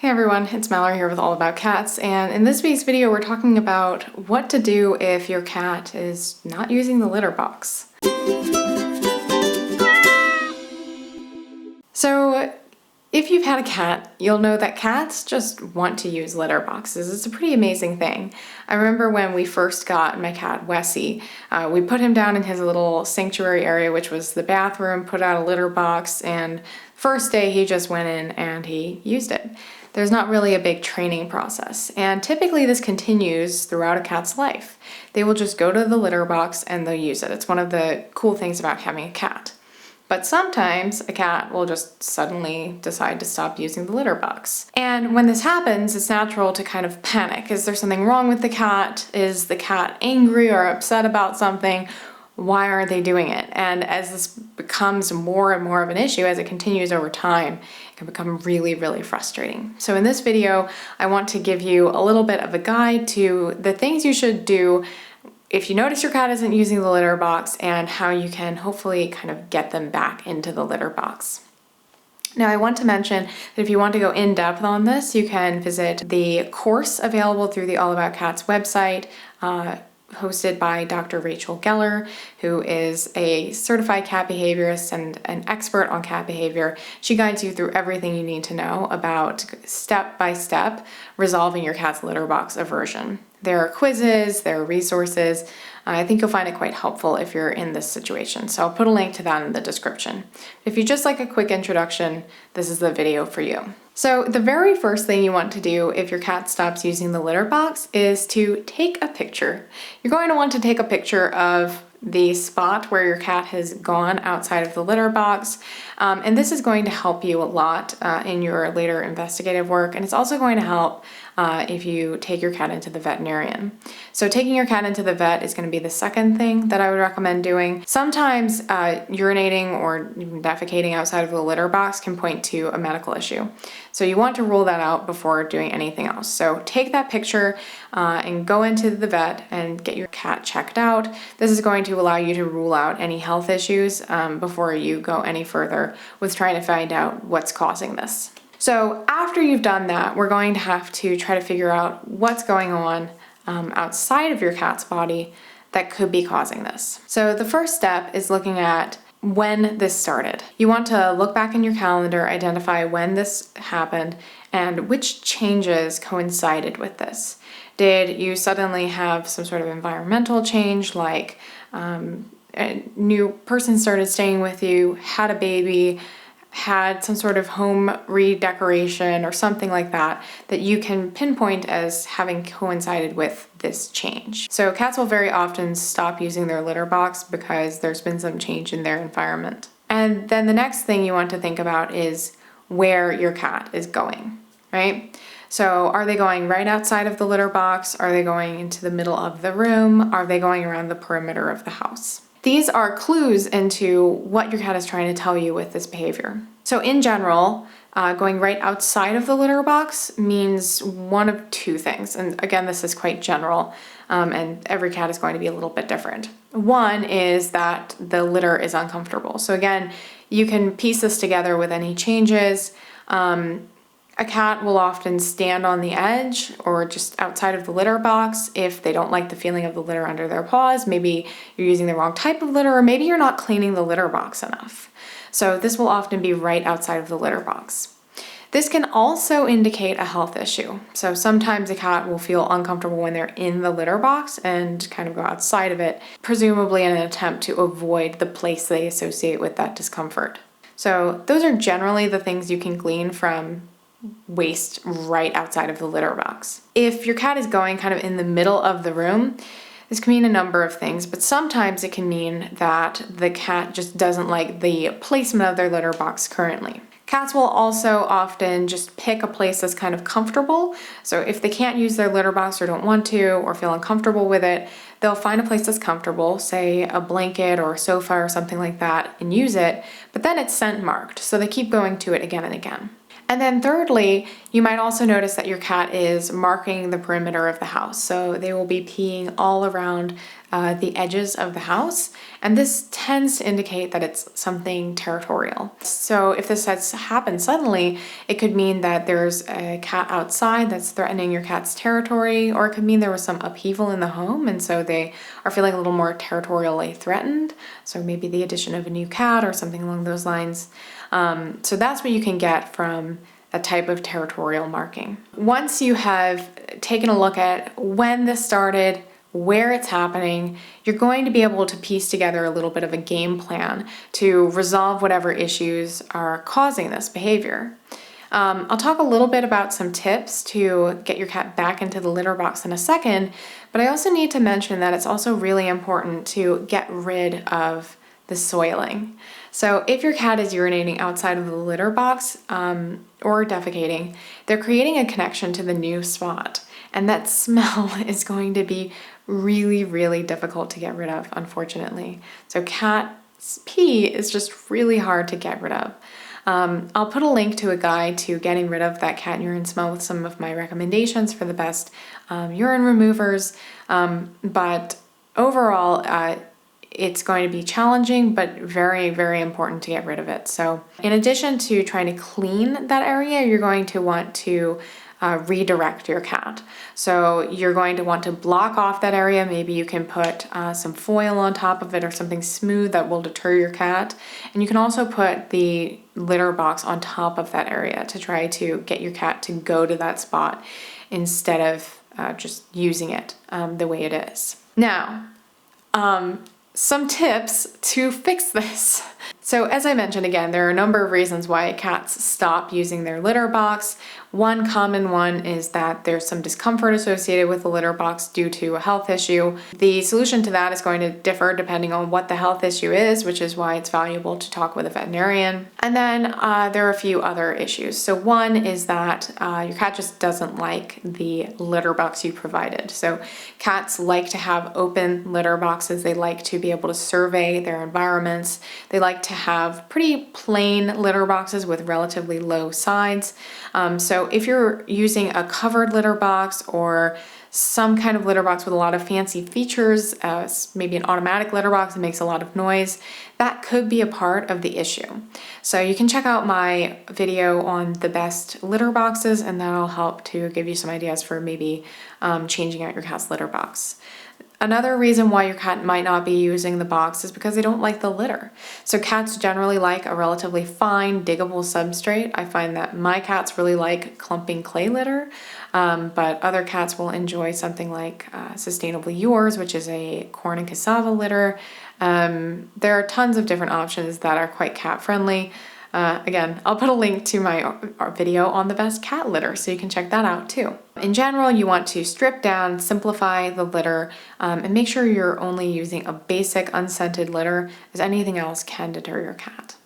Hey everyone, it's Mallory here with All About Cats, and in this week's video we're talking about what to do if your cat is not using the litter box. So if you've had a cat, you'll know that cats just want to use litter boxes. It's a pretty amazing thing. I remember when we first got my cat, Wessie, we put him down in his little sanctuary area, which was the bathroom, put out a litter box, and first day he just went in and he used it. There's not really a big training process, and typically this continues throughout a cat's life. They will just go to the litter box and they'll use it. It's one of the cool things about having a cat. But sometimes a cat will just suddenly decide to stop using the litter box. And when this happens, it's natural to kind of panic. Is there something wrong with the cat? Is the cat angry or upset about something? Why aren't they doing it? And as this becomes more and more of an issue, as it continues over time, it can become really, really frustrating. So in this video, I want to give you a little bit of a guide to the things you should do if you notice your cat isn't using the litter box, and how you can hopefully kind of get them back into the litter box. Now, I want to mention that if you want to go in depth on this, you can visit the course available through the All About Cats website, hosted by Dr. Rachel Geller, who is a certified cat behaviorist and an expert on cat behavior. She guides you through everything you need to know about step-by-step resolving your cat's litter box aversion. There are quizzes, there are resources. I think you'll find it quite helpful if you're in this situation. So I'll put a link to that in the description. If you just like a quick introduction, this is the video for you. So the very first thing you want to do if your cat stops using the litter box is to take a picture. You're going to want to take a picture of the spot where your cat has gone outside of the litter box. And this is going to help you a lot in your later investigative work. And it's also going to help if you take your cat into the veterinarian. So taking your cat into the vet is going to be the second thing that I would recommend doing. Sometimes urinating or even defecating outside of the litter box can point to a medical issue. So you want to rule that out before doing anything else. So take that picture and go into the vet and get your cat checked out. This is going to allow you to rule out any health issues before you go any further with trying to find out what's causing this. So after you've done that, we're going to have to try to figure out what's going on outside of your cat's body that could be causing this. So the first step is looking at when this started. You want to look back in your calendar, identify when this happened, and which changes coincided with this. Did you suddenly have some sort of environmental change, like a new person started staying with you, had a baby, had some sort of home redecoration or something like that, that you can pinpoint as having coincided with this change. So cats will very often stop using their litter box because there's been some change in their environment. And then the next thing you want to think about is where your cat is going, right? So are they going right outside of the litter box? Are they going into the middle of the room? Are they going around the perimeter of the house? These are clues into what your cat is trying to tell you with this behavior. So in general, going right outside of the litter box means one of two things. And again, this is quite general, and every cat is going to be a little bit different. One is that the litter is uncomfortable. So again, you can piece this together with any changes. A cat will often stand on the edge or just outside of the litter box if they don't like the feeling of the litter under their paws. Maybe you're using the wrong type of litter, or maybe you're not cleaning the litter box enough. So this will often be right outside of the litter box. This can also indicate a health issue. So sometimes a cat will feel uncomfortable when they're in the litter box and kind of go outside of it, presumably in an attempt to avoid the place they associate with that discomfort. So those are generally the things you can glean from waste right outside of the litter box. If your cat is going kind of in the middle of the room, this can mean a number of things, but sometimes it can mean that the cat just doesn't like the placement of their litter box currently. Cats will also often just pick a place that's kind of comfortable. So if they can't use their litter box or don't want to or feel uncomfortable with it, they'll find a place that's comfortable, say a blanket or a sofa or something like that, and use it, but then it's scent marked, so they keep going to it again and again. And then thirdly, you might also notice that your cat is marking the perimeter of the house. So they will be peeing all around the edges of the house. And this tends to indicate that it's something territorial. So if this has happened suddenly, it could mean that there's a cat outside that's threatening your cat's territory, or it could mean there was some upheaval in the home and so they are feeling a little more territorially threatened. So maybe the addition of a new cat or something along those lines. So that's what you can get from a type of territorial marking. Once you have taken a look at when this started, where it's happening, you're going to be able to piece together a little bit of a game plan to resolve whatever issues are causing this behavior. I'll talk a little bit about some tips to get your cat back into the litter box in a second, but I also need to mention that it's also really important to get rid of the soiling. So if your cat is urinating outside of the litter box or defecating, they're creating a connection to the new spot. And that smell is going to be really, really difficult to get rid of, unfortunately. So cat's pee is just really hard to get rid of. I'll put a link to a guide to getting rid of that cat urine smell with some of my recommendations for the best urine removers. But overall, it's going to be challenging, but very, very important to get rid of it. So in addition to trying to clean that area, you're going to want to redirect your cat. So you're going to want to block off that area. Maybe you can put some foil on top of it or something smooth that will deter your cat. And you can also put the litter box on top of that area to try to get your cat to go to that spot instead of just using it the way it is. Now, some tips to fix this. So as I mentioned again, there are a number of reasons why cats stop using their litter box. One common one is that there's some discomfort associated with the litter box due to a health issue. The solution to that is going to differ depending on what the health issue is, which is why it's valuable to talk with a veterinarian. And then there are a few other issues. So one is that your cat just doesn't like the litter box you provided. So cats like to have open litter boxes. They like to be able to survey their environments. They like to have pretty plain litter boxes with relatively low sides. So if you're using a covered litter box or some kind of litter box with a lot of fancy features, maybe an automatic litter box that makes a lot of noise, that could be a part of the issue. So you can check out my video on the best litter boxes, and that'll help to give you some ideas for maybe changing out your cat's litter box. Another reason why your cat might not be using the box is because they don't like the litter. So cats generally like a relatively fine, diggable substrate. I find that my cats really like clumping clay litter, but other cats will enjoy something like Sustainably Yours, which is a corn and cassava litter. There are tons of different options that are quite cat friendly. Again, I'll put a link to my video on the best cat litter so you can check that out too. In general, you want to strip down, simplify the litter, and make sure you're only using a basic unscented litter, as anything else can deter your cat.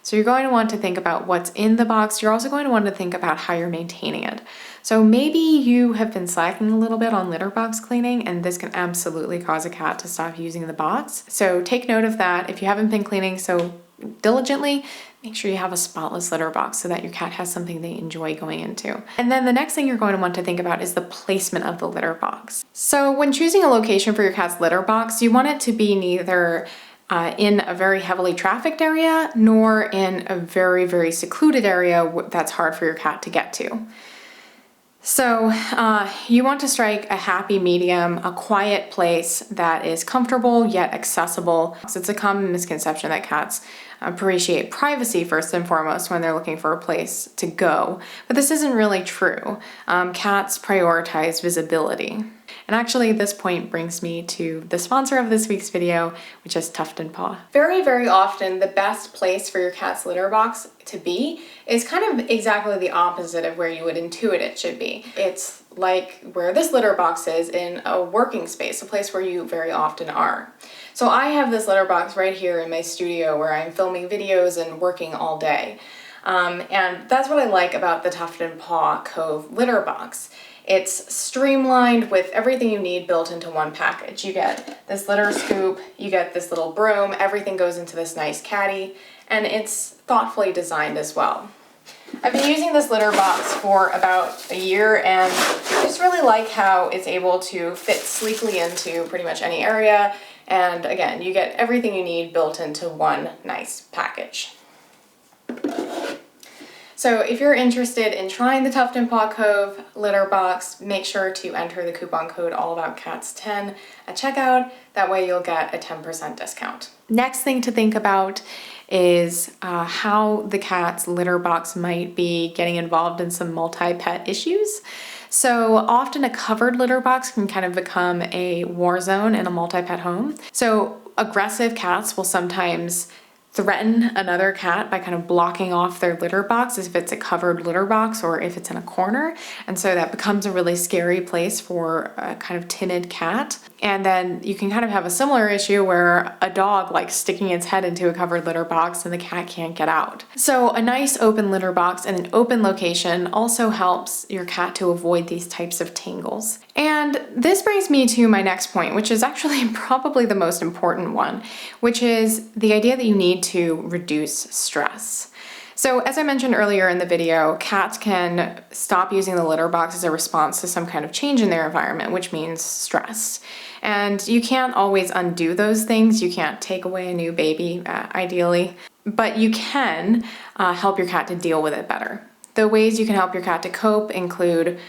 So you're going to want to think about what's in the box. You're also going to want to think about how you're maintaining it. So maybe you have been slacking a little bit on litter box cleaning, and this can absolutely cause a cat to stop using the box. So take note of that. If you haven't been cleaning so diligently, make sure you have a spotless litter box so that your cat has something they enjoy going into. And then the next thing you're going to want to think about is the placement of the litter box. So when choosing a location for your cat's litter box, you want it to be neither in a very heavily trafficked area nor in a very, very secluded area that's hard for your cat to get to. So you want to strike a happy medium, a quiet place that is comfortable yet accessible. So it's a common misconception that cats appreciate privacy first and foremost when they're looking for a place to go, but this isn't really true. Cats prioritize visibility. And actually this point brings me to the sponsor of this week's video, which is Tuft and Paw. Very, very often the best place for your cat's litter box to be is kind of exactly the opposite of where you would intuit it should be. It's like where this litter box is in a working space, a place where you very often are. So I have this litter box right here in my studio where I'm filming videos and working all day. And that's what I like about the Tuft and Paw Cove litter box. It's streamlined with everything you need built into one package. You get this litter scoop, you get this little broom, everything goes into this nice caddy, and it's thoughtfully designed as well. I've been using this litter box for about a year, and I just really like how it's able to fit sleekly into pretty much any area. And again, you get everything you need built into one nice package. So if you're interested in trying the Tuft and Paw Cove litter box, make sure to enter the coupon code AllAboutCats10 at checkout. That way you'll get a 10% discount. Next thing to think about is how the cat's litter box might be getting involved in some multi-pet issues. So often a covered litter box can kind of become a war zone in a multi-pet home. So aggressive cats will sometimes threaten another cat by kind of blocking off their litter box as if it's a covered litter box or if it's in a corner. And so that becomes a really scary place for a kind of timid cat. And then you can kind of have a similar issue where a dog likes sticking its head into a covered litter box and the cat can't get out. So a nice open litter box in an open location also helps your cat to avoid these types of tangles. And this brings me to my next point, which is actually probably the most important one, which is the idea that you need to reduce stress. So as I mentioned earlier in the video, cats can stop using the litter box as a response to some kind of change in their environment, which means stress. And you can't always undo those things. You can't take away a new baby, ideally, but you can help your cat to deal with it better. The ways you can help your cat to cope include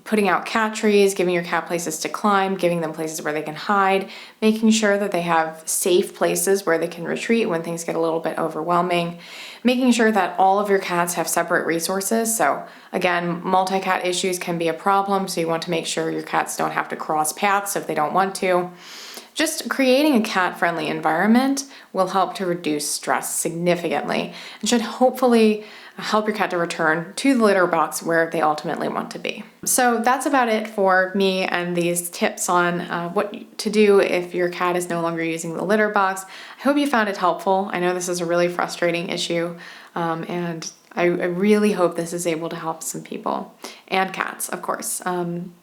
putting out cat trees, giving your cat places to climb, giving them places where they can hide, making sure that they have safe places where they can retreat when things get a little bit overwhelming, making sure that all of your cats have separate resources. So again, multi-cat issues can be a problem, so you want to make sure your cats don't have to cross paths if they don't want to. Just creating a cat-friendly environment will help to reduce stress significantly and should hopefully help your cat to return to the litter box where they ultimately want to be. So that's about it for me and these tips on what to do if your cat is no longer using the litter box. I hope you found it helpful. I know this is a really frustrating issue, and I really hope this is able to help some people and cats, of course.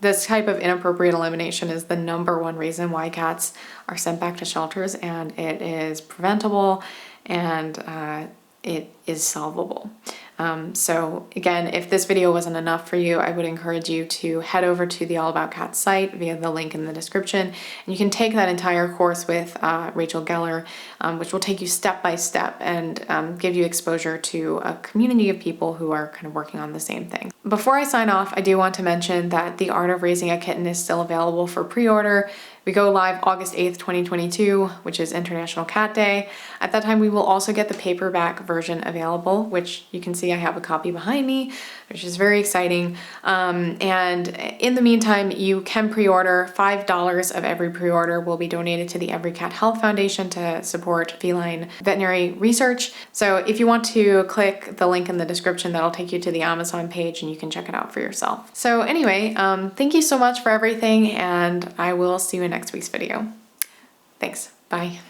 This type of inappropriate elimination is the #1 reason why cats are sent back to shelters, and it is preventable and it is solvable. So again, if this video wasn't enough for you, I would encourage you to head over to the All About Cats site via the link in the description. And you can take that entire course with Rachel Geller, which will take you step by step and give you exposure to a community of people who are kind of working on the same thing. Before I sign off, I do want to mention that The Art of Raising a Kitten is still available for pre-order. We go live August 8th, 2022, which is International Cat Day. At that time, we will also get the paperback version available, which you can see I have a copy behind me, which is very exciting. And in the meantime, you can pre-order. $5 of every pre-order will be donated to the Every Cat Health Foundation to support feline veterinary research. So if you want to click the link in the description, that'll take you to the Amazon page and you can check it out for yourself. So anyway, thank you so much for everything, and I will see you in next week's video. Thanks. Bye.